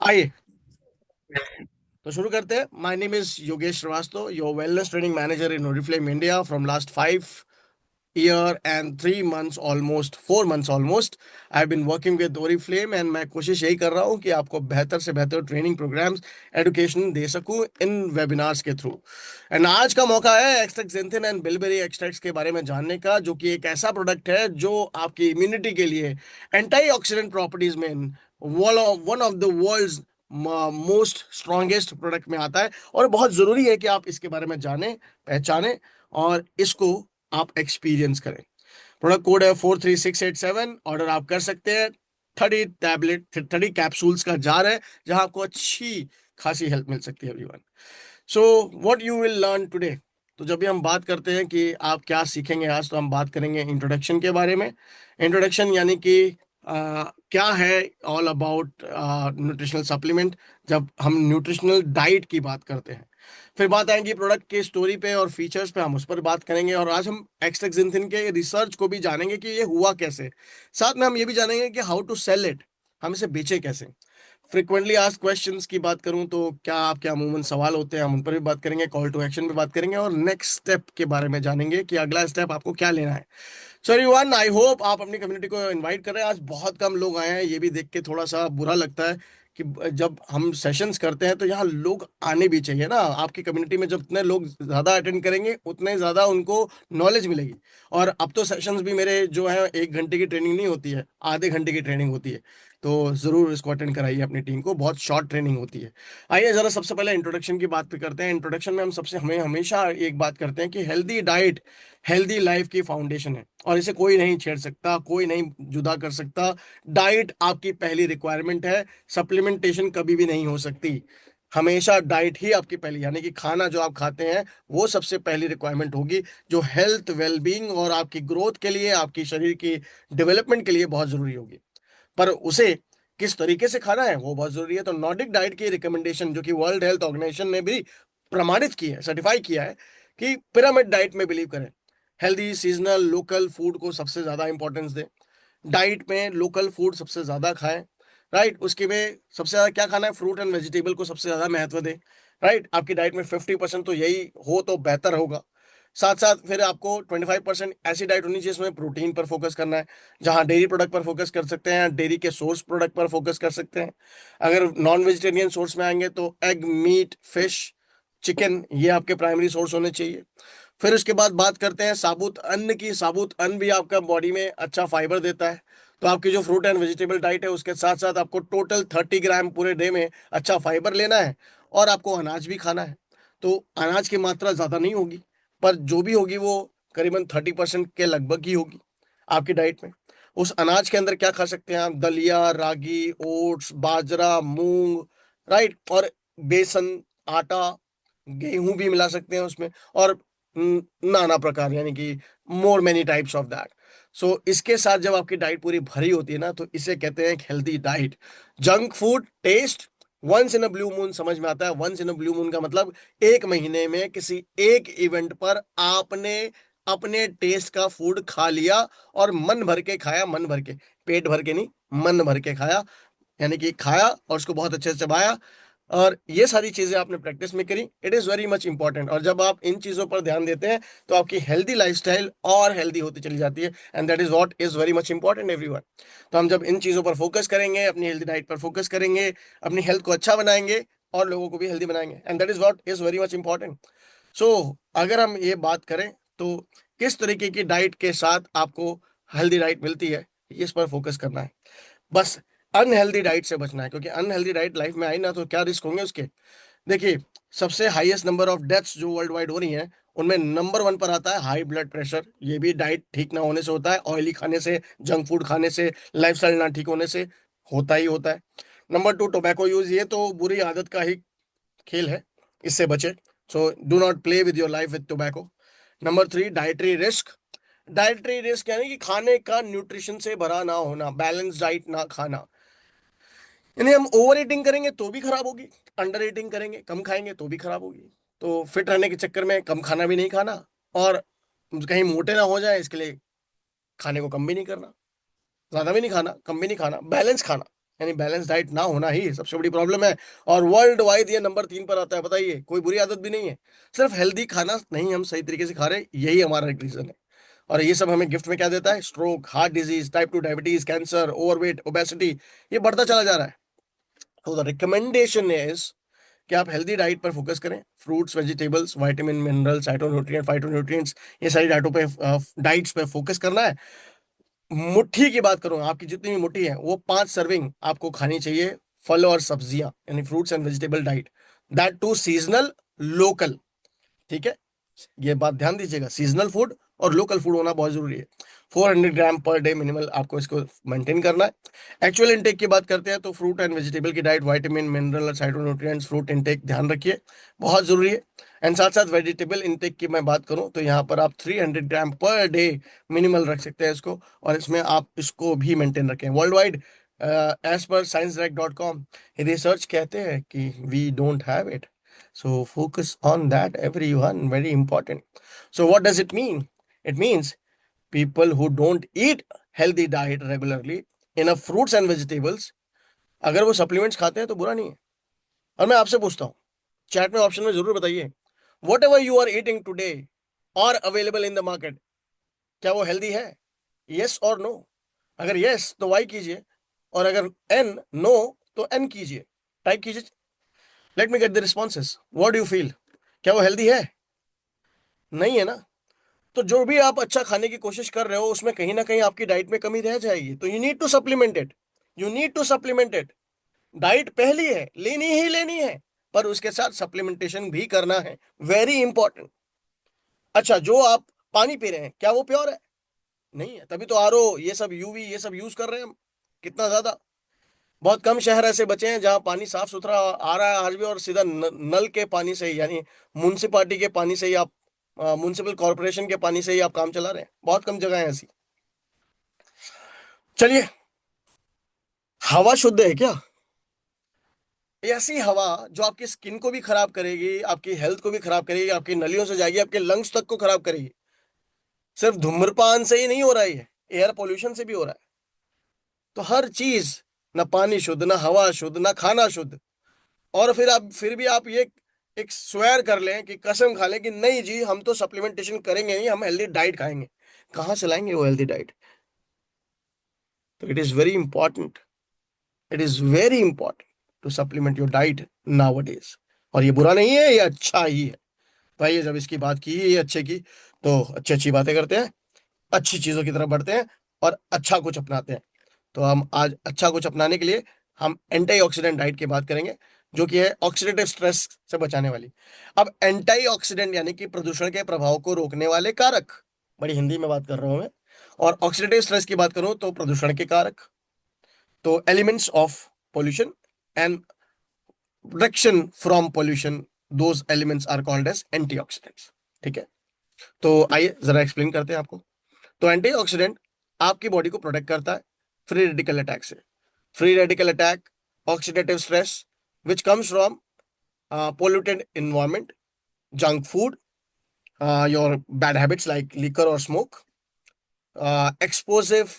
आइए तो शुरू करते हैं। My name is Yogesh Srivastava, your wellness training manager in Oriflame India from last 5 year and 3 months, almost 4 months almost. I've been working with Oriflame and मैं कोशिश यही कर रहा हूँ कि आपको बेहतर से बेहतर ट्रेनिंग प्रोग्राम्स एडुकेशन दे सकूँ इन वेबिनार्स के थ्रू। एंड आज का मौका है एक्सट्रैक्ट एंड बिलबेरी एक्सट्रैक्ट्स के बारे में जानने का, जो कि एक ऐसा प्रोडक्ट है जो आपकी इम्यूनिटी के लिए एंटीऑक्सीडेंट प्रॉपर्टीज में one of the world's most strongest product में आता है। और बहुत जरूरी है कि आप इसके बारे में जाने, पहचाने और इसको आप एक्सपीरियंस करें। प्रोडक्ट कोड है 43687। ऑर्डर आप कर सकते हैं। 30 कैप्सूल्स का जार है, जहां आपको अच्छी खासी हेल्प मिल सकती है everyone. So what you will learn today. तो जब भी हम बात करते हैं कि आप क्या सीखेंगे आज, तो हम बात करेंगे इंट्रोडक्शन के बारे में। इंट्रोडक्शन यानी कि क्या है ऑल अबाउट न्यूट्रिशनल सप्लीमेंट, जब हम न्यूट्रिशनल डाइट की बात करते हैं। फिर बात आएगी प्रोडक्ट के स्टोरी पे और फीचर्स पे, हम उस पर बात करेंगे। और आज हम एक्सटेक्सिंथिन के रिसर्च को भी जानेंगे कि ये हुआ कैसे। साथ में हम ये भी जानेंगे कि हाउ टू सेल इट, हम इसे बेचे कैसे। फ्रिक्वेंटली आस्क्ड क्वेश्चंस की बात करूं तो क्या आपके अमूमन सवाल होते हैं, हम उन पर भी बात करेंगे। कॉल टू एक्शन पे बात करेंगे और नेक्स्ट स्टेप के बारे में जानेंगे कि अगला स्टेप आपको क्या लेना है। सो एवरीवन, आई होप आप अपनी कम्युनिटी को इनवाइट कर रहे हैं। आज बहुत कम लोग आए हैं, ये भी देख के थोड़ा सा बुरा लगता है कि जब हम सेशंस करते हैं तो यहाँ लोग आने भी चाहिए ना। आपकी कम्युनिटी में जब इतने लोग ज़्यादा अटेंड करेंगे उतने ज़्यादा उनको नॉलेज मिलेगी। और अब तो सेशंस भी मेरे जो है 1 घंटे की ट्रेनिंग नहीं होती है, आधे घंटे की ट्रेनिंग होती है। तो ज़रूर इसको अटेंड कराइए अपनी टीम को, बहुत शॉर्ट ट्रेनिंग होती है। आइए ज़रा सबसे पहले इंट्रोडक्शन की बात पे करते हैं। इंट्रोडक्शन में हमें हमेशा एक बात करते हैं कि हेल्दी डाइट हेल्दी लाइफ की फाउंडेशन है, और इसे कोई नहीं छेड़ सकता, कोई नहीं जुदा कर सकता। डाइट आपकी पहली रिक्वायरमेंट है, सप्लीमेंटेशन कभी भी नहीं हो सकती। हमेशा डाइट ही आपकी पहली, यानी कि खाना जो आप खाते हैं वो सबसे पहली रिक्वायरमेंट होगी, जो हेल्थ वेलबींग और आपकी ग्रोथ के लिए, आपकी शरीर की डेवलपमेंट के लिए बहुत जरूरी होगी। पर उसे किस तरीके से खाना है वो बहुत जरूरी है। तो नॉर्डिक डाइट की रिकमेंडेशन, जो कि वर्ल्ड हेल्थ ऑर्गेनाइजेशन ने भी प्रमाणित की है, सर्टिफाई किया है, कि पिरामिड डाइट में बिलीव करें। हेल्दी सीजनल लोकल फूड को सबसे ज्यादा इंपॉर्टेंस दें। डाइट में लोकल फूड सबसे ज्यादा खाएं। राइट, उसके में सबसे ज्यादा क्या खाना है, फ्रूट एंड वेजिटेबल को सबसे ज्यादा महत्व दें। राइट, आपकी डाइट में 50% तो यही हो तो बेहतर होगा। साथ साथ फिर आपको 25% ऐसी डाइट होनी चाहिए जिसमें प्रोटीन पर फोकस करना है। जहां डेयरी प्रोडक्ट पर फोकस कर सकते हैं, डेयरी के सोर्स प्रोडक्ट पर फोकस कर सकते हैं। अगर नॉन वेजिटेरियन सोर्स में आएंगे तो एग, मीट, फिश, चिकन, ये आपके प्राइमरी सोर्स होने चाहिए। फिर उसके बाद बात करते हैं साबुत अन्न की। साबुत अन्न भी आपका बॉडी में अच्छा फाइबर देता है। तो आपकी जो फ्रूट एंड वेजिटेबल डाइट है उसके साथ साथ आपको टोटल 30 ग्राम पूरे डे में अच्छा फाइबर लेना है। और आपको अनाज भी खाना है। तो अनाज की मात्रा ज़्यादा नहीं होगी, पर जो भी होगी वो करीबन 30% के लगभग ही होगी आपकी डाइट में। उस अनाज के अंदर क्या खा सकते हैं आप, दलिया, रागी, ओट्स, बाजरा, मूंग, राइट, और बेसन, आटा, गेहूं भी मिला सकते हैं उसमें। और नाना प्रकार, यानी कि more many types of that. So इसके साथ जब आपकी डाइट पूरी भरी होती है ना, तो इसे कहते हैं एक healthy diet. Junk food taste once in a blue moon समझ में आता है। Once in a blue moon का मतलब 1 महीने में किसी एक इवेंट पर आपने अपने टेस्ट का फूड खा लिया, और मन भर के खाया, मन भर के, पेट भर के नहीं, मन भर के खाया। यानी कि खाया और उसको बहुत अच्छे से चबाया, और ये सारी चीजें आपने प्रैक्टिस में करी। It is very much important. और जब आप इन चीजों पर ध्यान देते हैं तो आपकी हेल्दी लाइफस्टाइल और हेल्दी होती चली जाती है, and that is what is very much important everyone. तो हम जब इन चीजों पर फोकस करेंगे, अपनी हेल्दी डाइट पर फोकस करेंगे, अपनी हेल्थ को अच्छा बनाएंगे और लोगों को भी हेल्दी बनाएंगे, and that is what is very much important. So अगर हम ये बात करें तो किस तरीके की डाइट के साथ आपको हेल्दी डाइट मिलती है, इस पर फोकस करना है। बस अनहेल्दी डाइट से बचना है, क्योंकि अनहेल्दी डाइट लाइफ में आई ना तो क्या रिस्क होंगे उसके। देखिए, सबसे हाईएस्ट नंबर ऑफ डेथ्स जो वर्ल्ड वाइड हो रही हैं, उनमें नंबर 1 पर आता है हाई ब्लड प्रेशर। ये भी डाइट ठीक ना होने से होता है, ऑयली खाने से, जंक फूड खाने से, लाइफस्टाइल ना ठीक होने से होता ही होता है। Number 2, tobacco use. ये तो बुरी आदत का ही खेल है, इससे बचे। So do not play with your life with tobacco. Number 3, dietary risk. Dietary risk यानी कि खाने का न्यूट्रिशन से भरा ना होना, बैलेंस डाइट ना खाना। यानी हम ओवर ईटिंग करेंगे तो भी खराब होगी, अंडर ईटिंग करेंगे, कम खाएंगे तो भी खराब होगी। तो फिट रहने के चक्कर में कम खाना भी नहीं खाना, और कहीं मोटे ना हो जाए इसके लिए खाने को कम भी नहीं करना, ज्यादा भी नहीं खाना, कम भी नहीं खाना, बैलेंस खाना। यानी बैलेंस डाइट ना होना ही सबसे बड़ी प्रॉब्लम है। और वर्ल्ड वाइड ये नंबर 3 पर आता है। बताइए, कोई बुरी आदत भी नहीं है, सिर्फ हेल्दी खाना नहीं हम सही तरीके से खा रहे, यही हमारा एक रीजन है। और ये सब हमें गिफ्ट में क्या देता है? Stroke, heart disease, type 2 diabetes, cancer, overweight, obesity, ये बढ़ता चला जा रहा है। तो द रिकमेंडेशन इज कि आप हेल्दी डाइट पर फोकस करें। Fruits, vegetables, vitamin, minerals, cytonutrient, phytonutrients, ये सारी डाइटों पे डाइट्स पे फोकस करना है। मुट्ठी की बात करूं, आपकी जितनी भी मुट्ठी है वो 5 सर्विंग आपको खानी चाहिए फल और सब्जियां, यानी fruits and vegetable diet, that too seasonal, local. ठीक है, ये बात ध्यान दीजिएगा, सीजनल फूड और लोकल फूड होना बहुत जरूरी है। 400 ग्राम पर डे मिनिमल आपको इसको मेंटेन करना है। एक्चुअल इनटेक की बात करते हैं तो फ्रूट एंड वेजिटेबल की डाइट, विटामिन, मिनरल और साइटोन्यूट्रिएंट्स, फ्रूट इनटेक ध्यान रखिए, बहुत जरूरी है। एंड साथ साथ वेजिटेबल इनटेक की मैं बात करूं तो यहाँ पर आप 300 ग्राम पर डे मिनिमल रख सकते हैं इसको, और इसमें आप इसको भी मेंटेन रखें। World wide as per sciencedirect.com research कहते हैं कि we don't have it, so focus on that, everyone, very important. So what does it mean? It means people who don't eat healthy diet regularly, enough fruits and vegetables, अगर वो supplements खाते हैं तो बुरा नहीं है। और मैं आपसे पूछता हूँ, चैट में ऑप्शन में जरूर बताइए, whatever you are eating today और अवेलेबल इन द मार्केट, क्या वो हेल्दी है? यस और नो? अगर यस तो वाई कीजिए, और अगर एन नो तो एन कीजिए, टाइप कीजिए। Let me get the responses, what do you feel? क्या वो हेल्दी है? नहीं है ना? तो जो भी आप अच्छा खाने की कोशिश कर रहे हो उसमें कहीं ना कहीं आपकी डाइट में कमी रह जाएगी, तो you need to supplement it, you need to supplement it. Diet पहली है, लेनी ही लेनी है, पर उसके साथ सप्लीमेंटेशन भी करना है, वेरी इंपॉर्टेंट। अच्छा, जो आप पानी पी रहे हैं क्या वो प्योर है? नहीं है, तभी तो आरओ ये सब, यूवी ये सब यूज कर रहे हैं हम, कितना ज्यादा। बहुत कम शहर ऐसे बचे हैं जहां पानी साफ सुथरा आ रहा है आज भी, और सीधा नल के पानी से ही, यानी म्युनिसिपालिटी के पानी से ही आप, म्युनिसिपल कॉर्पोरेशन के पानी से ही आप काम चला रहे हैं। बहुत कम जगह है ऐसी। चलिए, हवा शुद्ध है क्या? ऐसी हवा जो आपकी स्किन को भी खराब करेगी, आपकी हेल्थ को भी खराब करेगी, आपकी नलियों से जाएगी, आपके लंग्स तक को खराब करेगी। सिर्फ धूम्रपान से ही नहीं हो रहा है, ये एयर पोल्यूशन से भी हो रहा है। तो हर चीज, ना पानी शुद्ध, ना हवा शुद्ध, ना खाना शुद्ध, और फिर भी आप ये एक स्वेर कर लें कि कसम खा लें कि नहीं जी हम तो सप्लीमेंटेशन करेंगे नहीं, हम हेल्दी डाइट खाएंगे। कहाँ से लाएंगे वो हेल्दी डाइट? तो it is very important, it is very important to supplement your diet nowadays. और ये बुरा नहीं है, ये अच्छा ही है। भाई जब इसकी बात की ये अच्छे की, तो अच्छी अच्छी बातें करते हैं, अच्छी चीजों की तरफ बढ़ते हैं, और अच्छा कुछ अपनाते हैं। तो हम आज अच्छा कुछ अपनाने के लिए हम एंटीऑक्सीडेंट डाइट की बात करेंगे, जो कि है ऑक्सीडेटिव स्ट्रेस से बचाने वाली। अब एंटीऑक्सीडेंट यानी कि प्रदूषण के प्रभाव को रोकने वाले कारक, बड़ी हिंदी में बात कर रहा हूं मैं। और ऑक्सीडेटिव स्ट्रेस की बात करूं तो प्रदूषण के कारक, तो elements of pollution and protection from pollution, those elements are called as antioxidants. ठीक है, तो आइए जरा एक्सप्लेन करते हैं आपको। तो एंटीऑक्सीडेंट आपकी बॉडी को प्रोटेक्ट करता है फ्री रेडिकल अटैक से। Free radical attack, oxidative stress which comes from polluted environment, junk food, your bad habits like liquor or smoke, explosive,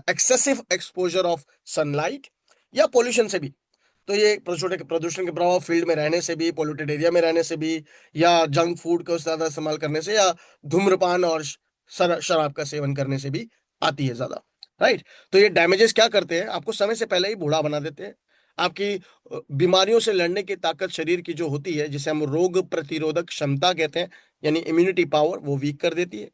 excessive exposure of sunlight, या पोल्यूशन से भी। तो ये प्रदूषण प्रदूषण के प्रभाव फील्ड में रहने से भी, पोल्यूटेड एरिया में रहने से भी, या जंक फूड को ज्यादा इस्तेमाल करने से, या धूम्रपान और शराब का सेवन करने से भी आती है ज्यादा। राइट? तो ये डैमेजेस क्या करते हैं, आपको समय से पहले ही बूढ़ा बना देते हैं। आपकी बीमारियों से लड़ने की ताकत शरीर की जो होती है, जिसे हम रोग प्रतिरोधक क्षमता कहते हैं, यानी इम्यूनिटी पावर, वो वीक कर देती है,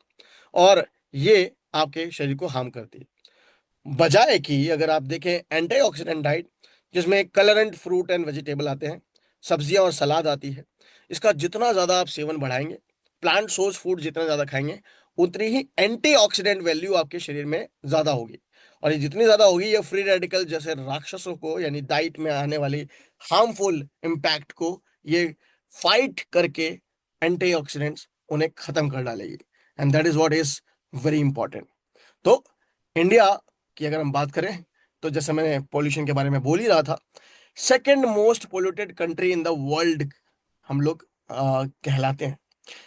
और ये आपके शरीर को हार्म करती है। बजाय कि अगर आप देखें एंटीऑक्सीडेंट डाइट, जिसमें कलरेंट फ्रूट एंड वेजिटेबल आते हैं, सब्जियां और सलाद आती है, इसका जितना ज्यादा आप सेवन बढ़ाएंगे, प्लांट सोर्स फूड जितना ज्यादा खाएंगे, उतनी ही एंटीऑक्सीडेंट वैल्यू आपके शरीर में ज्यादा होगी। और ये जितनी ज्यादा होगी, ये फ्री रेडिकल जैसे राक्षसों को, यानी डाइट में आने वाली हार्मफुल इम्पैक्ट को, ये फाइट करके एंटीऑक्सीडेंट्स उन्हें खत्म कर डालेगी। And that is what is very important. तो इंडिया की अगर हम बात करें, तो जैसे मैंने पॉल्यूशन के बारे में बोल ही रहा था, second most polluted country in the world हम लोग कहलाते हैं।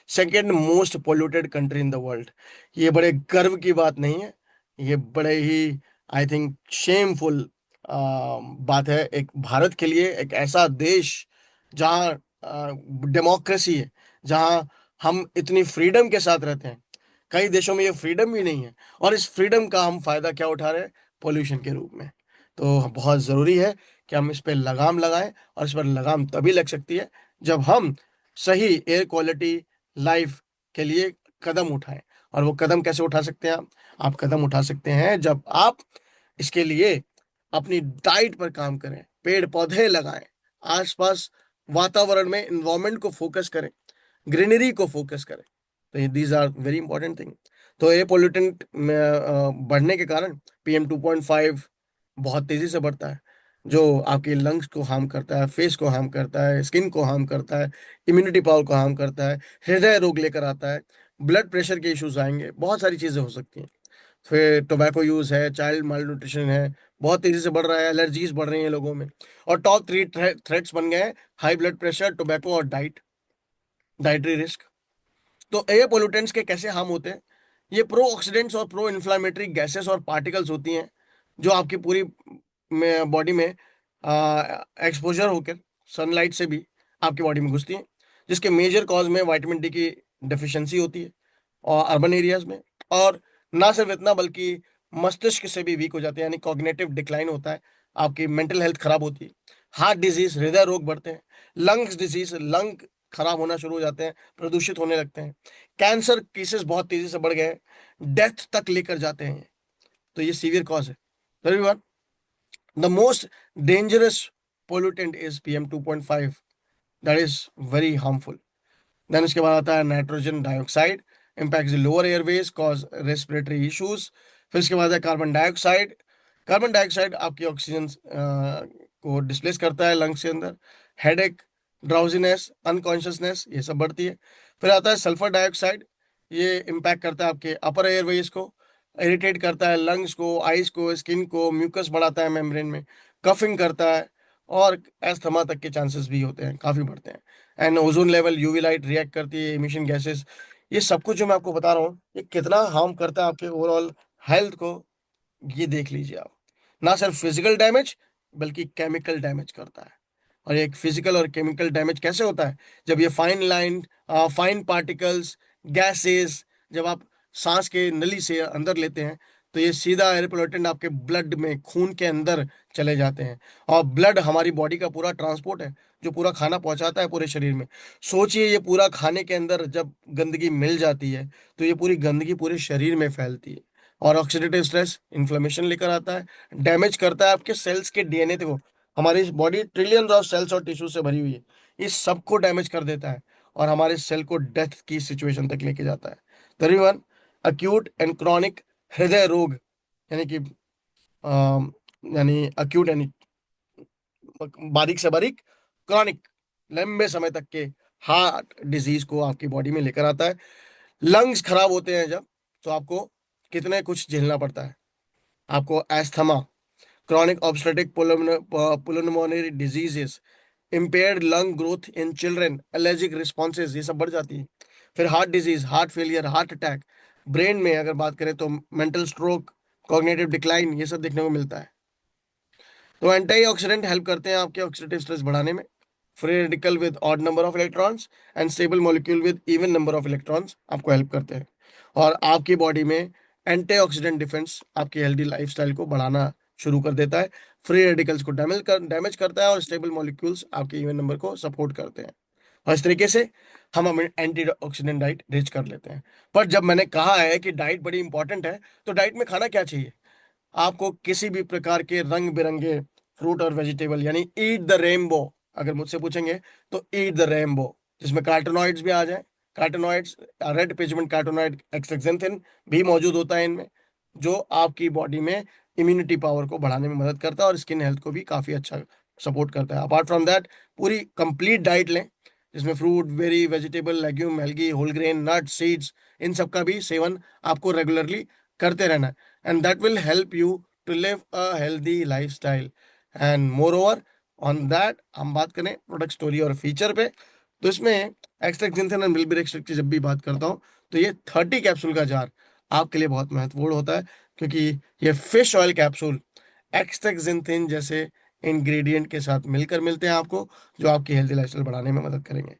Second most polluted country in the world. ये बड़े गर्व की बात नहीं है, ये बड़े ही आई थिंक शेमफुल बात है एक भारत के लिए, एक ऐसा देश जहाँ डेमोक्रेसी है, जहाँ हम इतनी फ्रीडम के साथ रहते हैं। कई देशों में ये फ्रीडम भी नहीं है, और इस फ्रीडम का हम फायदा क्या उठा रहे हैं? पोल्यूशन के रूप में। तो बहुत ज़रूरी है कि हम इस पर लगाम लगाएं, और इस पर लगाम तभी लग सकती है जब हम सही एयर क्वालिटी लाइफ के लिए कदम उठाएं। और वो कदम कैसे उठा सकते हैं आप कदम उठा सकते हैं जब आप इसके लिए अपनी डाइट पर काम करें, पेड़ पौधे लगाएं, आसपास वातावरण में इन्वायरमेंट को फोकस करें, ग्रीनरी को फोकस करें। तो ये these are very important thing. तो एयर पोल्यूटेंट बढ़ने के कारण PM 2.5 बहुत तेजी से बढ़ता है, जो आपके लंग्स को हार्म करता है, फेस को हार्म करता है, स्किन को हार्म करता है, इम्यूनिटी पावर को हार्म करता है, हृदय रोग लेकर आता है, ब्लड प्रेशर के इश्यूज आएंगे, बहुत सारी चीजें हो सकती हैं। फिर टोबैको यूज है, चाइल्ड माल न्यूट्रिशन है, बहुत तेजी से बढ़ रहा है, एलर्जीज बढ़ रही हैं लोगों में। और टॉप 3 थ्रेट्स बन गए हैं: हाई ब्लड प्रेशर, टोबैको और डाइटरी रिस्क। तो एयर पोल्यूटेंट्स के कैसे हार्म होते हैं? ये प्रो ऑक्सीडेंट्स और प्रो इन्फ्लामेटरी गैसेस और पार्टिकल्स होती हैं, जो आपकी पूरी बॉडी में एक्सपोजर होकर सनलाइट से भी आपकी बॉडी में घुसती हैं, जिसके मेजर कॉज में विटामिन डी की डेफिशिएंसी होती है और अर्बन एरियाज में। और ना सिर्फ इतना, बल्कि मस्तिष्क से भी वीक हो जाते हैं, यानी कॉग्निटिव डिक्लाइन होता है, आपकी मेंटल हेल्थ खराब होती है, हार्ट डिजीज, हृदय रोग बढ़ते हैं, लंग्स डिजीज, लंग खराब होना शुरू हो जाते हैं, प्रदूषित होने लगते हैं, कैंसर केसेस बहुत तेजी से बढ़ गए हैं, डेथ तक लेकर जाते हैं। तो ये सीवियर कॉज है। Everyone, the most dangerous pollutant is PM 2.5, that is very harmful. Then उसके बाद आता है nitrogen dioxide, impact the lower airways, cause respiratory issues. फिर इसके बाद है कार्बन डाइऑक्साइड। कार्बन डाइऑक्साइड आपकी ऑक्सीजन को डिस्प्लेस करता है लंग्स के अंदर, हेडेक, ड्राउजीनेस, अनकॉन्शियसनेस, ये सब बढ़ती है। फिर आता है सल्फर डाइऑक्साइड, ये इम्पैक्ट करता है आपके अपर एयरवेज को, इरिटेट करता है लंग्स को, आइज को, स्किन को, म्यूकस बढ़ाता है मेम्ब्रेन में, कफिंग करता है, और एस्थमा तक के चांसेस भी होते हैं, काफ़ी बढ़ते हैं। And ozone level, UV light react करती है, इमिशन गैसेस, ये सब कुछ जो मैं आपको बता रहा हूँ, ये कितना हार्म करता है आपके ओवरऑल हेल्थ को, ये देख लीजिए आप। ना सिर्फ फिजिकल डैमेज, बल्कि केमिकल डैमेज करता है। और एक फिजिकल और केमिकल डैमेज कैसे होता है? जब ये फाइन पार्टिकल्स, गैसेस, जब आप सांस के नली से अंदर लेते हैं, तो ये सीधा एयर पोल्यूटेंट आपके ब्लड में, खून के अंदर चले जाते हैं। और ब्लड हमारी बॉडी का पूरा ट्रांसपोर्ट है, जो पूरा खाना पहुंचाता है पूरे शरीर में। सोचिए, ये पूरा खाने के अंदर जब गंदगी मिल जाती है, तो ये पूरी गंदगी पूरे शरीर में फैलती है, और ऑक्सीडेटिव स्ट्रेस इन्फ्लेमेशन लेकर आता है, डैमेज करता है आपके सेल्स के डीएनए को। हमारी बॉडी ट्रिलियंस ऑफ सेल्स और टिश्यू से भरी हुई है, इस सब को डैमेज कर देता है, और हमारे सेल को डेथ की सिचुएशन तक लेके जाता है। तकरीबन अक्यूट एंड क्रॉनिक हृदय रोग, यानी कि अक्यूट यानी बारीक से बारीक, क्रॉनिक लंबे समय तक के हार्ट डिजीज को आपकी बॉडी में लेकर आता है। लंग्स खराब होते हैं जब, तो आपको कितने कुछ झेलना पड़ता है। आपको asthma, chronic obstructive pulmonary diseases, impaired lung growth in children, allergic responses, ये सब बढ़ जाती है। फिर heart disease, heart failure, heart attack, brain में अगर बात करें तो मेंटल स्ट्रोक, कॉग्निटिव डिक्लाइन, ये सब देखने को मिलता है। तो एंटीऑक्सीडेंट हेल्प करते हैं आपके ऑक्सीडेटिव स्ट्रेस बढ़ाने में। Free radical with odd number of electrons and stable molecule with even number of electrons आपको हेल्प करते हैं, और आपकी बॉडी में एंटीऑक्सीडेंट डिफेंस आपकी हेल्दी लाइफस्टाइल को बढ़ाना शुरू कर देता है। फ्री रेडिकल्स को डैमेज करता है, और स्टेबल मॉलिक्यूल्स आपके इवन नंबर को सपोर्ट करते हैं। और इस तरीके से हम एंटी ऑक्सीडेंट डाइट रिच कर लेते हैं। पर जब मैंने कहा है कि डाइट बड़ी इंपॉर्टेंट है, तो डाइट में खाना क्या चाहिए? आपको किसी भी प्रकार के रंग बिरंगे फ्रूट और वेजिटेबल, यानी ईट द रेनबो, अगर मुझसे पूछेंगे तो ईट द रेनबो, जिसमें कार्टोनॉइड्स भी आ जाए। कार्टोनॉइड्स, रेड पिगमेंट कार्टोनॉइड एक्सजेंथिन भी मौजूद होता है इनमें, जो आपकी बॉडी में इम्यूनिटी पावर को बढ़ाने में मदद करता है, और स्किन हेल्थ को भी काफ़ी अच्छा सपोर्ट करता है। अपार्ट फ्रॉम दैट, पूरी कंप्लीट डाइट लें, जिसमें fruit, berry, vegetable, legume, algae, whole grain, nuts, seeds, इन सब का भी सेवन आपको रेगुलरली करते रहना है, and that will help you to live a healthy lifestyle. And moreover, on that हम बात करें प्रोडक्ट स्टोरी और फीचर पे, तो इसमें एक्स्ट्रा जिंथन एंड मिल्क एक्सट्रैक्ट की जब भी बात करता हूँ, तो ये 30 कैप्सूल का जार आपके लिए बहुत महत्वपूर्ण होता है, क्योंकि ये फिश ऑयल कैप्सूल एक्सटेक्सिंथिन जैसे इंग्रेडिएंट के साथ मिलकर मिलते हैं आपको, जो आपकी हेल्थी लाइफस्टाइल बढ़ाने में मदद करेंगे।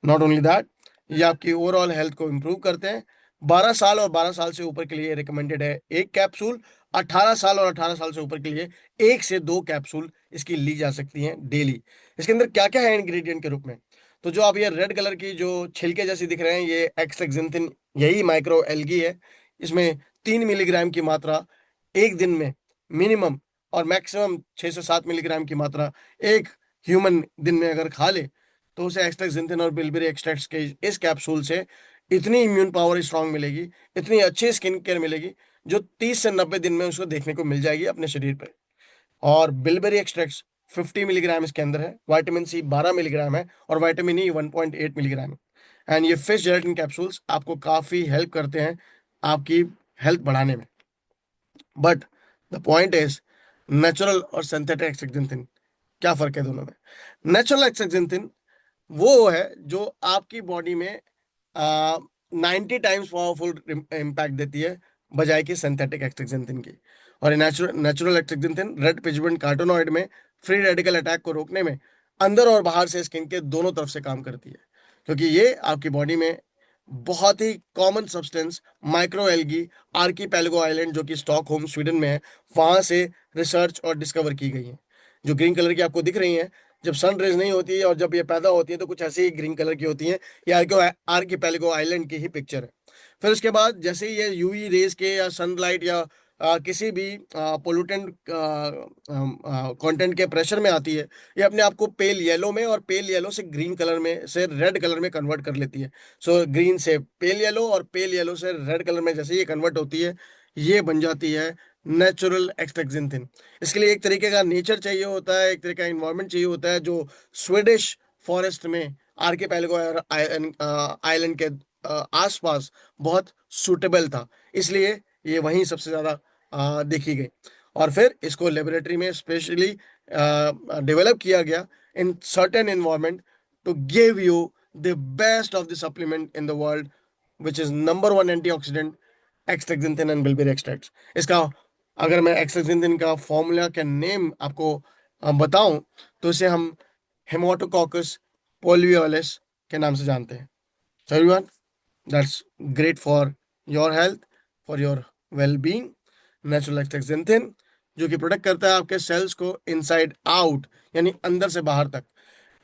नॉट ओनली दैट, ये आपकी ओवरऑल हेल्थ को इम्प्रूव करते हैं। 12 साल और 12 साल से ऊपर के लिए रिकमेंडेड है एक कैप्सूल। 18 साल और 18 साल से ऊपर के लिए 1 से 2 कैप्सूल इसकी ली जा सकती हैं डेली। इसके अंदर क्या क्या है इंग्रेडिएंट के रूप में? तो जो आप ये रेड कलर की जो छिलके जैसी दिख रहे हैं, ये एक्सटेक्सिंथिन, यही माइक्रो एल्गी है। इसमें 3 मिलीग्राम की मात्रा एक दिन में मिनिमम, और मैक्सिमम 6 से 7 मिलीग्राम की मात्रा एक ह्यूमन दिन में अगर खा ले, तो उसे एक्सट्राजेंथिन और बिलबेरी एक्सट्रैक्ट्स के इस कैप्सूल से इतनी इम्यून पावर स्ट्रांग मिलेगी, इतनी अच्छी स्किन केयर मिलेगी, जो 30 से 90 दिन में उसको देखने को मिल जाएगी अपने शरीर पर। और बिलबेरी एक्सट्रैक्ट्स 50 मिलीग्राम इसके अंदर है, विटामिन सी 12 मिलीग्राम है, और विटामिन ई 1.8 मिलीग्राम है। एंड ये फिश जेलेटिन कैप्सूल्स आपको काफ़ी हेल्प करते हैं आपकी हेल्थ बढ़ाने में। But the point is, natural और सिंथेटिक एक्सटेक्सिंथिन, क्या फर्क है दोनों में? नेचुरल एक्सटेक्सिंथिन वो है जो आपकी बॉडी में 90 टाइम्स पावरफुल इम्पैक्ट देती है, बजाय कि सिंथेटिक एक्सटेक्सिंथिन की। और नेचुरल नेचुरल एक्सटेक्सिंथिन रेड पिगमेंट कार्टोनॉइड में फ्री रेडिकल अटैक को रोकने में अंदर और बाहर से स्किन के दोनों तरफ से काम करती है, क्योंकि ये आपकी बॉडी में बहुत ही common substance microalgae archipelago island, जो कि स्टॉकहोम स्वीडन में है, वहां से रिसर्च और डिस्कवर की गई है। जो ग्रीन कलर की आपको दिख रही हैं, जब सन रेज नहीं होती है और जब ये पैदा होती है तो कुछ ऐसी ही ग्रीन कलर की होती हैं। ये आर्कीपेलागो आइलैंड की ही पिक्चर है। फिर उसके बाद जैसे ही ये यूवी रेज के या सनलाइट या किसी भी पोल्यूटेंट कंटेंट के प्रेशर में आती है, ये अपने आप को पेल येलो में और पेल येलो से ग्रीन कलर में से रेड कलर में कन्वर्ट कर लेती है। सो ग्रीन से पेल येलो और पेल येलो से रेड कलर में जैसे ये कन्वर्ट होती है, ये बन जाती है नेचुरल एक्सटेक्सिंथिन। इसके लिए एक तरीके का नेचर चाहिए होता है, एक तरीके का इन्वायरमेंट चाहिए होता है, जो स्वीडिश फॉरेस्ट में आर्कीपेलागो आइलैंड के आसपास बहुत सूटेबल था, इसलिए ये वहीं सबसे ज़्यादा देखी गई। और फिर इसको लेबोरेटरी में स्पेशली डेवलप किया गया in certain environment to give you the best of the supplement in the world, which is number 1 antioxidant, astaxanthin and bilberry extracts. इसका अगर मैं एक्सटेक्सिंथिन का फॉर्मूला का नेम आपको बताऊं, तो इसे हम हेमाटोकॉकस पोल्वियोलिस के नाम से जानते हैं। So everyone, that's great for your health, for your well-being. Natural astaxanthin, जो कि प्रोटेक्ट करता है आपके सेल्स को इनसाइड आउट, यानी अंदर से बाहर तक।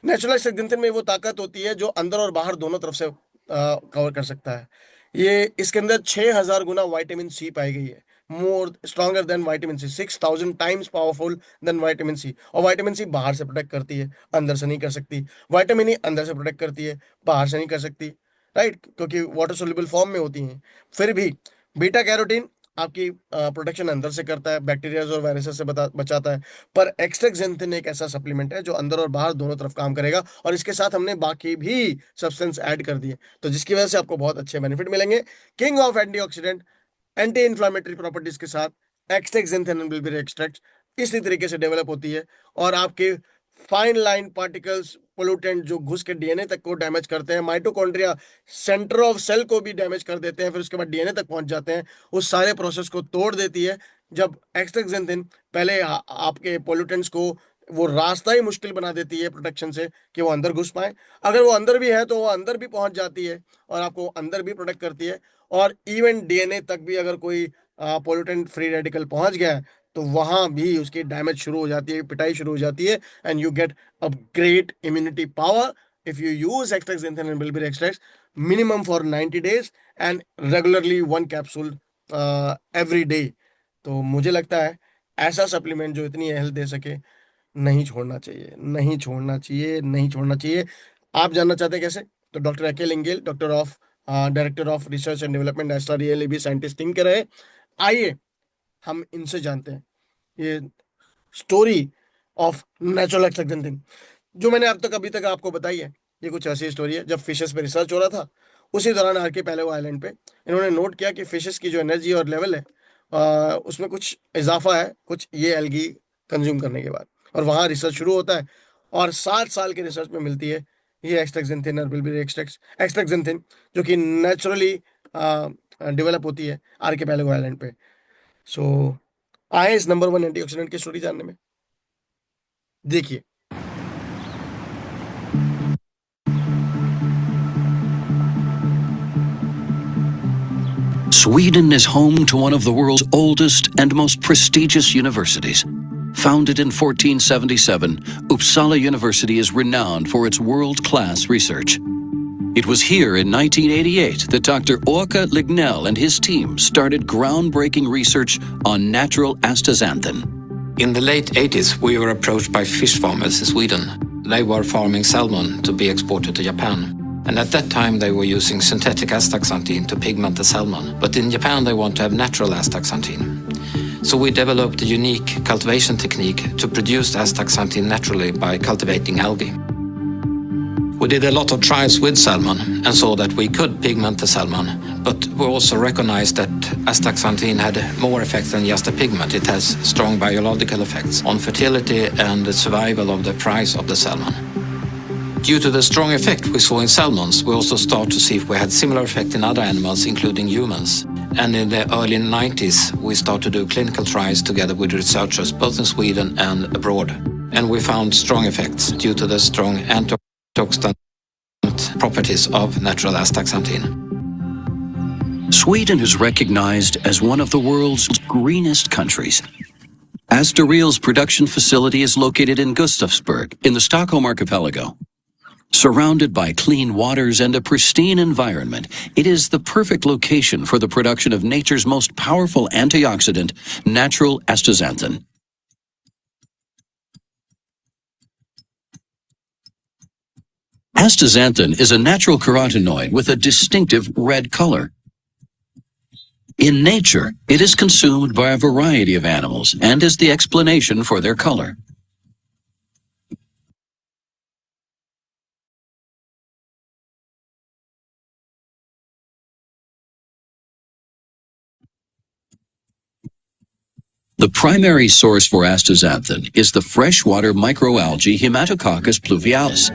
नेचुरल एक्सटेक्सिंथिन में वो ताकत होती है जो अंदर और बाहर दोनों तरफ से कवर कर सकता है। ये इसके अंदर 6000 गुना विटामिन सी पाई गई है, more stronger than vitamin C, 6000 times powerful than vitamin C. और विटामिन सी बाहर से प्रोटेक्ट करती है, अंदर से नहीं कर सकती। विटामिन ई अंदर से प्रोटेक्ट करती है, बाहर से नहीं कर सकती, राइट, क्योंकि वाटर सोल्यूबल फॉर्म में होती हैं। फिर भी बीटा कैरोटीन आपकी प्रोटेक्शन अंदर से करता है, बैक्टीरिया और वायरसेस से बचाता है। पर एक्सटेक्सिंथिन एक ऐसा सप्लीमेंट है जो अंदर और बाहर दोनों तरफ काम करेगा, और इसके साथ हमने बाकी भी सब्सटेंस ऐड कर दिए, तो जिसकी वजह से आपको बहुत अच्छे बेनिफिट मिलेंगे। King of antioxidant, anti inflammatory properties के साथ एक्सटेक्सिंथिन एंड बिलबेरी एक्सट्रैक्ट इसी तरीके से डेवलप होती है, और आपके फाइन लाइन पार्टिकल्स पोल्यूटेंट जो घुस के डीएनए तक को डैमेज करते हैं, माइटोकॉन्ड्रिया सेंटर ऑफ सेल को भी डैमेज कर देते हैं, फिर उसके बाद डीएनए तक पहुंच जाते हैं, उस सारे प्रोसेस को तोड़ देती है। जब एक्सटेक्सिंथिन पहले आपके पोल्यूटेंट्स को वो रास्ता ही मुश्किल बना देती है प्रोटेक्शन से, कि वो अंदर घुस पाए। अगर वो अंदर भी है तो वो अंदर भी पहुंच जाती है और आपको अंदर भी प्रोटेक्ट करती है। और इवन डीएनए तक भी अगर कोई पोल्यूटेंट फ्री रेडिकल पहुंच गया है, तो वहां भी उसकी डैमेज शुरू हो जाती है, पिटाई शुरू हो जाती है, and you get a great immunity power if you use Actaxanthin and bilberry extracts minimum for 90 days and regularly 1 capsule every day। तो मुझे लगता है ऐसा सप्लीमेंट जो इतनी हेल्थ दे सके, नहीं छोड़ना चाहिए, नहीं छोड़ना चाहिए, नहीं छोड़ना चाहिए। आप जानना चाहते हैं कैसे? तो doctor Ake Lignell, doctor of director of research and development AstaReal भी साइंटिस्ट टीम के रहे। आइए हम इनसे जानते हैं ये स्टोरी ऑफ नेचुरल एक्सटेक्सिंथिन, जो मैंने अब तक अभी तक आपको बताई है। ये कुछ ऐसी स्टोरी है, जब फिशेस पे रिसर्च हो रहा था, उसी दौरान आर्कीपेलागो आइलैंड पे इन्होंने नोट किया कि फिशेस की जो एनर्जी और लेवल है, उसमें कुछ इजाफा है कुछ ये एल्गी कंज्यूम करने के बाद। और वहाँ रिसर्च शुरू होता है, और 7 साल के रिसर्च में मिलती है ये एक्सटेक्सिंथिन और बिलबेरी एक्सट्रैक्ट्स। एक्सटेक्सिंथिन जो कि नेचुरली डेवलप होती है आर्किपेलागो आइलैंड पे। सो आए इस नंबर 1 एंटीऑक्सीडेंट की स्टोरी जानने में। देखिए, Sweden is home to one of the world's oldest and most prestigious universities. Founded in 1477, Uppsala University is renowned for its world-class research. It was here in 1988 that Dr. Åke Lignell and his team started groundbreaking research on natural astaxanthin. In the late 80s, we were approached by fish farmers in Sweden. They were farming salmon to be exported to Japan. And at that time, they were using synthetic astaxanthin to pigment the salmon. But in Japan, they want to have natural astaxanthin. So we developed a unique cultivation technique to produce astaxanthin naturally by cultivating algae. We did a lot of trials with salmon and saw that we could pigment the salmon, but we also recognized that astaxanthin had more effect than just a pigment. It has strong biological effects on fertility and the survival of the fries of the salmon. Due to the strong effect we saw in salmons, we also started to see if we had similar effect in other animals, including humans. And in the early 90s, we started to do clinical trials together with researchers both in Sweden and abroad. And we found strong effects due to the strong antioxidant properties of natural astaxanthin. Sweden is recognized as one of the world's greenest countries. Astareel's production facility is located in Gustafsburg in the Stockholm archipelago. Surrounded by clean waters and a pristine environment, it is the perfect location for the production of nature's most powerful antioxidant, natural astaxanthin. Astaxanthin is a natural carotenoid with a distinctive red color. In nature, it is consumed by a variety of animals and is the explanation for their color. The primary source for astaxanthin is the freshwater microalgae Haematococcus pluvialis.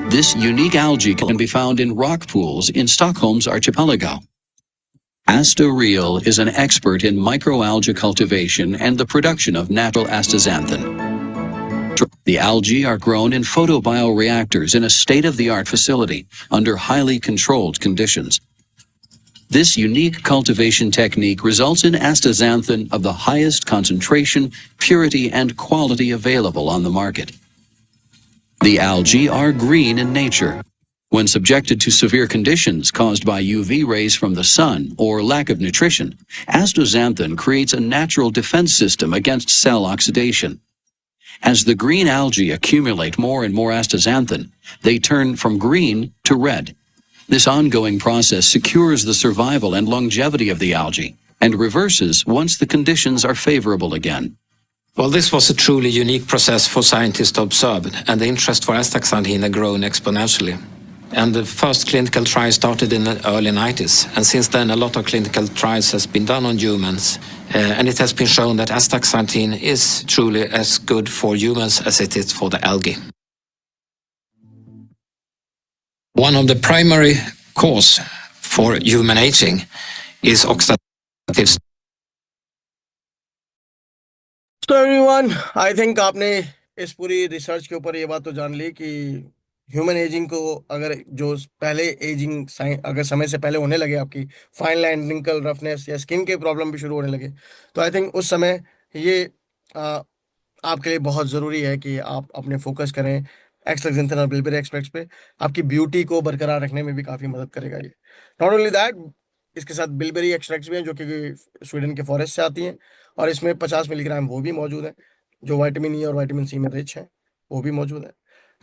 This unique algae can be found in rock pools in Stockholm's archipelago. Astareel is an expert in microalgae cultivation and the production of natural astaxanthin. The algae are grown in photobioreactors in a state-of-the-art facility under highly controlled conditions. This unique cultivation technique results in astaxanthin of the highest concentration, purity, and quality available on the market. The algae are green in nature. When subjected to severe conditions caused by UV rays from the sun or lack of nutrition, astaxanthin creates a natural defense system against cell oxidation. As the green algae accumulate more and more astaxanthin, they turn from green to red. This ongoing process secures the survival and longevity of the algae and reverses once the conditions are favorable again. Well, this was a truly unique process for scientists to observe, and the interest for astaxanthin had grown exponentially. And the first clinical trial started in the early 90s, and since then a lot of clinical trials has been done on humans, and it has been shown that astaxanthin is truly as good for humans as it is for the algae. One of the primary cause for human aging is oxidative stress. So everyone, I think आपने इस पूरी research के ऊपर ये बात तो जान ली कि ह्यूमन एजिंग को अगर जो पहले एजिंग अगर समय से पहले होने लगे, आपकी फाइन लाइन, रिंकल, रफनेस या स्किन के प्रॉब्लम भी शुरू होने लगे, तो आई थिंक उस समय ये आपके लिए बहुत ज़रूरी है कि आप अपने फोकस करें एक्सलेक्जेंथन और बिलबेरी एक्सट्रैक्ट्स पे। आपकी ब्यूटी को बरकरार रखने में भी काफ़ी मदद करेगा ये। नॉट ओनली दैट, इसके साथ बिलबेरी एक्सट्रैक्ट्स भी हैं जो कि स्वीडन के फॉरेस्ट से आती हैं, और इसमें 50 मिलीग्राम वो भी मौजूद है जो विटामिन ई और विटामिन सी में रिच है, वो भी मौजूद है।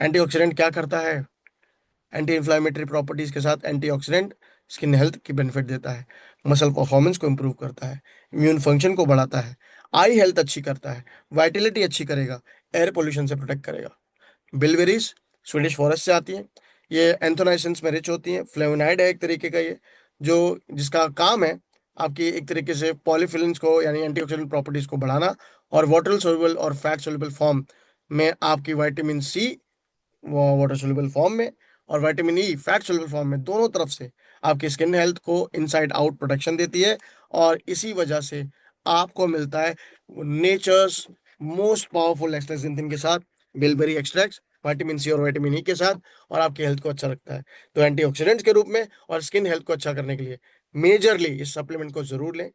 एंटीऑक्सीडेंट क्या करता है? एंटी इन्फ्लामेटरी प्रॉपर्टीज़ के साथ एंटीऑक्सीडेंट स्किन हेल्थ की बेनिफिट देता है, मसल परफॉर्मेंस को इम्प्रूव करता है, इम्यून फंक्शन को बढ़ाता है, आई हेल्थ अच्छी करता है, वाइटलिटी अच्छी करेगा, एयर पोल्यूशन से प्रोटेक्ट करेगा। बिलबेरीज स्वीडिश फॉरेस्ट से आती हैं, ये एंथोनाइसिन्स में रिच होती हैं, फ्लेवोनाइड है एक तरीके का ये, जो जिसका काम है आपकी एक तरीके से पॉलीफिलिन्स को यानी एंटीऑक्सीडेंट प्रॉपर्टीज़ को बढ़ाना, और वाटर सोल्यूबल और फैट सोल्यूबल फॉर्म में आपकी vitamin C water soluble form में और vitamin E fat soluble form में, दोनों तरफ से आपकी स्किन हेल्थ को इनसाइड आउट प्रोटेक्शन देती है। और इसी वजह से आपको मिलता है नेचर्स मोस्ट पावरफुल एक्सट्रैक्ट के साथ, बिलबेरी एक्सट्रैक्ट, विटामिन सी और विटामिन ई के साथ, और आपकी हेल्थ को अच्छा रखता है। तो एंटीऑक्सीडेंट्स के रूप में और स्किन हेल्थ को अच्छा करने के लिए मेजरली इस सप्लीमेंट को जरूर लें।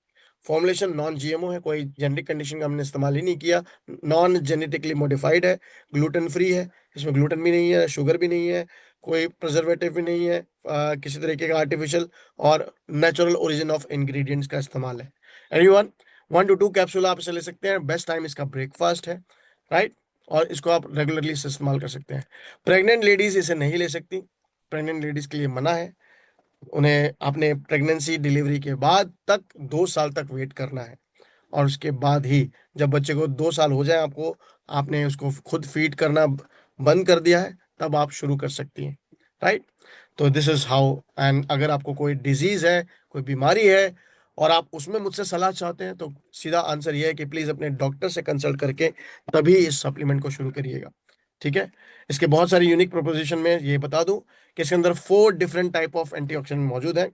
फॉर्मुलेशन नॉन जीएमओ है, कोई जेनेटिक कंडीशन का हमने इस्तेमाल ही नहीं किया, नॉन जेनेटिकली मॉडिफाइड है, ग्लूटेन फ्री है, इसमें ग्लूटेन भी नहीं है, शुगर भी नहीं है, कोई प्रिजर्वेटिव भी नहीं है, किसी तरीके का आर्टिफिशियल, और नेचुरल ओरिजिन ऑफ इंग्रेडिएंट्स का इस्तेमाल है। एनीवन 1 to 2 कैप्सूल आप इसे ले सकते हैं। बेस्ट टाइम इसका ब्रेकफास्ट है, राइट, और इसको आप रेगुलरली इसे इस्तेमाल कर सकते हैं। प्रेग्नेंट लेडीज इसे नहीं ले सकती, प्रेग्नेंट लेडीज के लिए मना है। उन्हें अपने प्रेगनेंसी डिलीवरी के बाद तक 2 साल तक वेट करना है, और उसके बाद ही जब बच्चे को 2 साल हो जाए, आपको आपने उसको खुद फीड करना बंद कर दिया है, तब आप शुरू कर सकती हैं, राइट। तो दिस इज हाउ। एंड अगर आपको कोई डिजीज है, कोई बीमारी है, और आप उसमें मुझसे सलाह चाहते हैं, तो सीधा आंसर ये है कि प्लीज अपने डॉक्टर से कंसल्ट करके तभी इस सप्लीमेंट को शुरू करिएगा, ठीक है। इसके बहुत सारी यूनिक प्रोपोजिशन में ये बता दूं कि इसके अंदर 4 डिफरेंट टाइप ऑफ एंटीऑक्सीडेंट मौजूद है।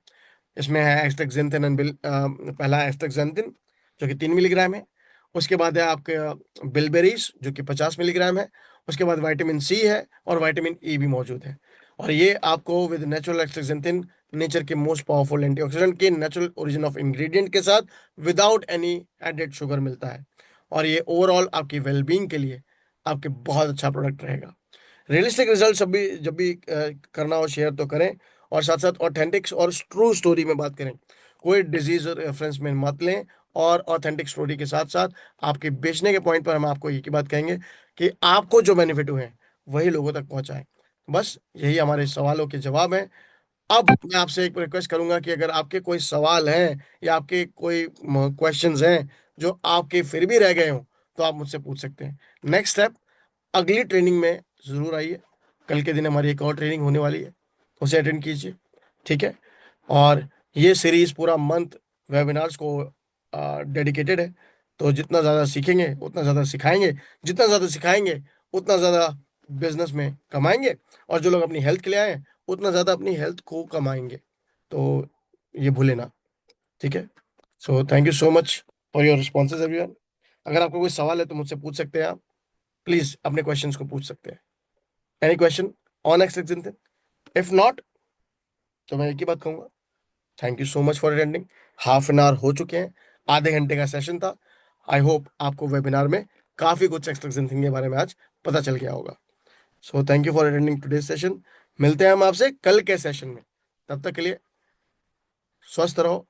इसमें है एस्ट्रेक्जेंथिन पहला एस्ट्रेक्जेंथिन जो कि 3 मिलीग्राम है। उसके बाद है आपके बिलबेरीज जो कि 50 मिलीग्राम है। उसके बाद विटामिन सी है और विटामिन ई भी मौजूद है। और ये आपको विद नेचुरल एस्ट्रेक्जेंथिन, नेचर के मोस्ट पावरफुल एंटीऑक्सीडेंट के नेचुरल ओरिजिन ऑफ इंग्रेडिएंट के साथ विदाउट एनी एडेड शुगर मिलता है। और ये ओवरऑल आपकी वेलबींग के लिए आपके बहुत अच्छा प्रोडक्ट रहेगा। रियलिस्टिक रिजल्ट जब भी करना हो शेयर तो करें, और साथ साथ ऑथेंटिक्स और ट्रू स्टोरी में बात करें। कोई डिजीज रेफरेंस में मत लें, और ऑथेंटिक स्टोरी के साथ साथ आपके बेचने के पॉइंट पर हम आपको एक ही बात कहेंगे कि आपको जो बेनिफिट हुए हैं वही लोगों तक पहुंचाएं। बस यही हमारे सवालों के जवाब हैं। अब मैं आपसे एक रिक्वेस्ट करूंगा कि अगर आपके कोई सवाल हैं या आपके कोई क्वेश्चंस हैं जो आपके फिर भी रह गए हों, तो आप मुझसे पूछ सकते हैं। नेक्स्ट स्टेप, अगली ट्रेनिंग में जरूर आइए। कल के दिन हमारी एक और ट्रेनिंग होने वाली है, उसे अटेंड कीजिए, ठीक है। और ये सीरीज पूरा मंथ वेबिनार्स को डेडिकेटेड है। तो जितना ज़्यादा सीखेंगे उतना ज़्यादा सिखाएंगे, जितना ज़्यादा सिखाएंगे उतना ज़्यादा बिजनेस में कमाएंगे, और जो लोग अपनी हेल्थ के लिए आए हैं उतना ज़्यादा अपनी हेल्थ को कमाएंगे। तो ये भूले ना, ठीक है। So thank you so much for your responses everyone. अगर आपको कोई सवाल है तो मुझसे पूछ सकते हैं आप, प्लीज अपने क्वेश्चंस को पूछ सकते हैं। Any question on extension? If not, तो मैं एक ही बात कहूंगा, thank you so much for attending. Half an hour हो चुके हैं, आधे घंटे का सेशन था। आई होप आपको वेबिनार में काफी कुछ एक्सट्रैक्शन थिंग के बारे में आज पता चल गया होगा। So thank you for attending today session. मिलते हैं हम आपसे कल के सेशन में। तब तक के लिए स्वस्थ रहो,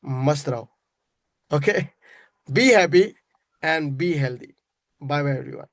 मस्त रहो, okay. Be happy and be healthy. Bye bye everyone.